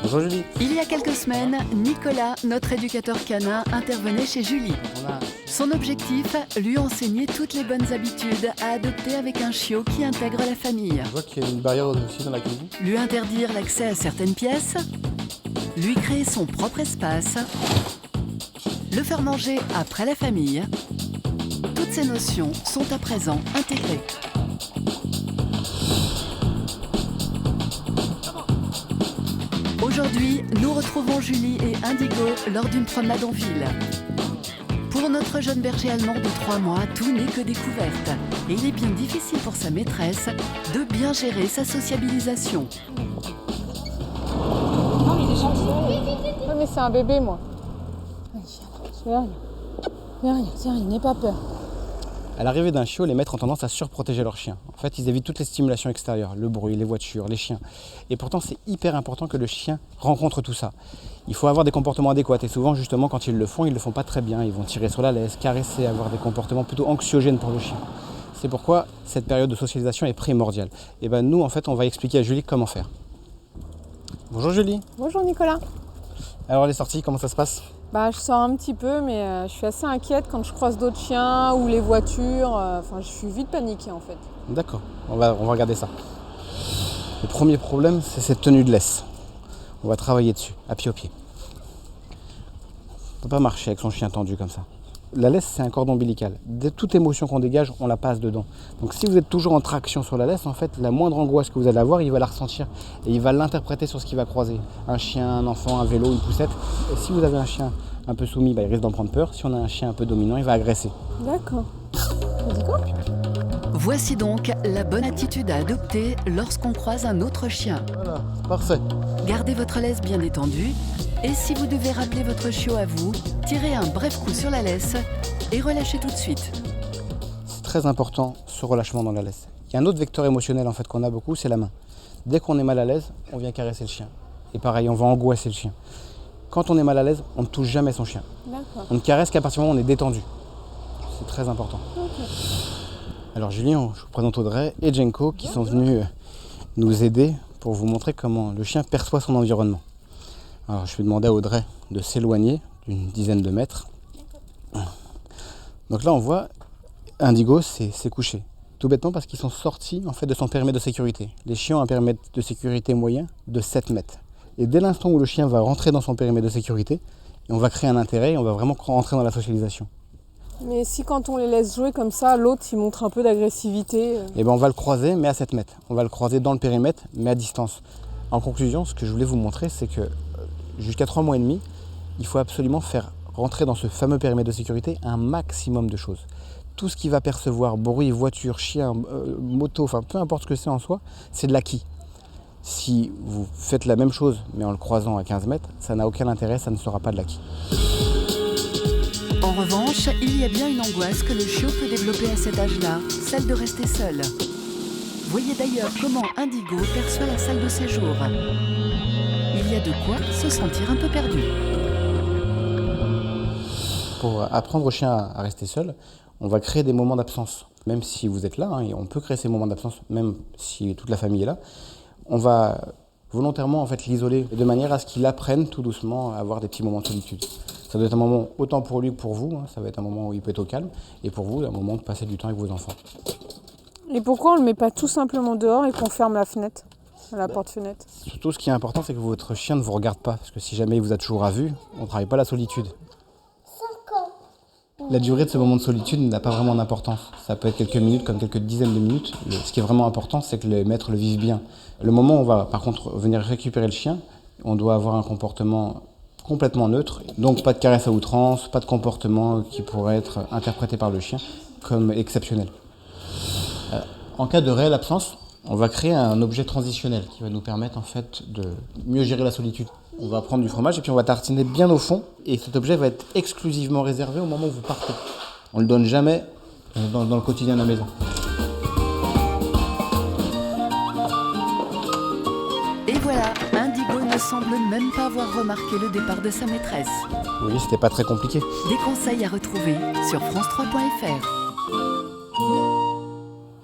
Bonjour Julie. Il y a quelques semaines, Nicolas, notre éducateur canin, intervenait chez Julie. Son objectif, lui enseigner toutes les bonnes habitudes à adopter avec un chiot qui intègre la famille. Je vois qu'il y a une barrière aussi dans la cuisine. Lui interdire l'accès à certaines pièces, lui créer son propre espace, le faire manger après la famille. Toutes ces notions sont à présent intégrées. Aujourd'hui, nous retrouvons Julie et Indigo lors d'une promenade en ville. Pour notre jeune berger allemand de 3 mois, tout n'est que découverte. Et il est bien difficile pour sa maîtresse de bien gérer sa sociabilisation. Non, il est gentil. Ouais, mais c'est un bébé, moi. Viens, n'aie pas peur. À l'arrivée d'un chiot, les maîtres ont tendance à surprotéger leurs chiens. En fait, ils évitent toutes les stimulations extérieures, le bruit, les voitures, les chiens. Et pourtant, c'est hyper important que le chien rencontre tout ça. Il faut avoir des comportements adéquats. Et souvent, justement, quand ils le font pas très bien. Ils vont tirer sur la laisse, caresser, avoir des comportements plutôt anxiogènes pour le chien. C'est pourquoi cette période de socialisation est primordiale. Et ben nous, en fait, on va expliquer à Julie comment faire. Bonjour Julie. Bonjour Nicolas. Alors les sorties, comment ça se passe ? Je sors un petit peu, mais je suis assez inquiète quand je croise d'autres chiens ou les voitures. Je suis vite paniquée en fait. D'accord, on va regarder ça. Le premier problème, c'est cette tenue de laisse. On va travailler dessus, à pied au pied. On ne peut pas marcher avec son chien tendu comme ça. La laisse, c'est un cordon ombilical. De toute émotion qu'on dégage, on la passe dedans. Donc si vous êtes toujours en traction sur la laisse, en fait, la moindre angoisse que vous allez avoir, il va la ressentir. Et il va l'interpréter sur ce qu'il va croiser. Un chien, un enfant, un vélo, une poussette. Et si vous avez un chien un peu soumis, il risque d'en prendre peur. Si on a un chien un peu dominant, il va agresser. D'accord. Vas-y, quoi ? Voici donc la bonne attitude à adopter lorsqu'on croise un autre chien. Voilà, parfait. Gardez votre laisse bien détendue. Et si vous devez rappeler votre chiot à vous, tirez un bref coup sur la laisse et relâchez tout de suite. C'est très important ce relâchement dans la laisse. Il y a un autre vecteur émotionnel en fait qu'on a beaucoup, c'est la main. Dès qu'on est mal à l'aise, on vient caresser le chien. Et pareil, on va angoisser le chien. Quand on est mal à l'aise, on ne touche jamais son chien. D'accord. On ne caresse qu'à partir du moment où on est détendu. C'est très important. Okay. Alors Julien, je vous présente Audrey et Jenko qui sont venus nous aider pour vous montrer comment le chien perçoit son environnement. Alors je vais demander à Audrey de s'éloigner d'une dizaine de mètres. Donc là on voit Indigo s'est couché. Tout bêtement parce qu'ils sont sortis en fait de son périmètre de sécurité. Les chiens ont un périmètre de sécurité moyen de 7 mètres. Et dès l'instant où le chien va rentrer dans son périmètre de sécurité, on va créer un intérêt et on va vraiment rentrer dans la socialisation. Mais si quand on les laisse jouer comme ça, l'autre il montre un peu d'agressivité. Et on va le croiser mais à 7 mètres. On va le croiser dans le périmètre mais à distance. En conclusion, ce que je voulais vous montrer, c'est que jusqu'à 3 mois et demi, il faut absolument faire rentrer dans ce fameux périmètre de sécurité un maximum de choses. Tout ce qui va percevoir, bruit, voiture, chien, moto, peu importe ce que c'est en soi, c'est de l'acquis. Si vous faites la même chose mais en le croisant à 15 mètres, ça n'a aucun intérêt, ça ne sera pas de l'acquis. En revanche, il y a bien une angoisse que le chiot peut développer à cet âge-là, celle de rester seul. Voyez d'ailleurs comment Indigo perçoit la salle de séjour. Il y a de quoi se sentir un peu perdu. Pour apprendre au chien à rester seul, on va créer des moments d'absence. Même si vous êtes là, et on peut créer ces moments d'absence, même si toute la famille est là, on va volontairement en fait l'isoler de manière à ce qu'il apprenne tout doucement à avoir des petits moments de solitude. Ça doit être un moment autant pour lui que pour vous, ça va être un moment où il peut être au calme, et pour vous, un moment de passer du temps avec vos enfants. Et pourquoi on ne le met pas tout simplement dehors et qu'on ferme la fenêtre, la porte-fenêtre ? Surtout, ce qui est important, c'est que votre chien ne vous regarde pas, parce que si jamais il vous a toujours à vue, on ne travaille pas la solitude. La durée de ce moment de solitude n'a pas vraiment d'importance. Ça peut être quelques minutes comme quelques dizaines de minutes. Ce qui est vraiment important, c'est que les maîtres le vivent bien. Le moment où on va par contre venir récupérer le chien, on doit avoir un comportement complètement neutre. Donc pas de caresse à outrance, pas de comportement qui pourrait être interprété par le chien comme exceptionnel. En cas de réelle absence, on va créer un objet transitionnel qui va nous permettre en fait de mieux gérer la solitude. On va prendre du fromage et puis on va tartiner bien au fond. Et cet objet va être exclusivement réservé au moment où vous partez. On ne le donne jamais dans le quotidien de la maison. Et voilà, Indigo ne semble même pas avoir remarqué le départ de sa maîtresse. Oui, c'était pas très compliqué. Des conseils à retrouver sur France3.fr.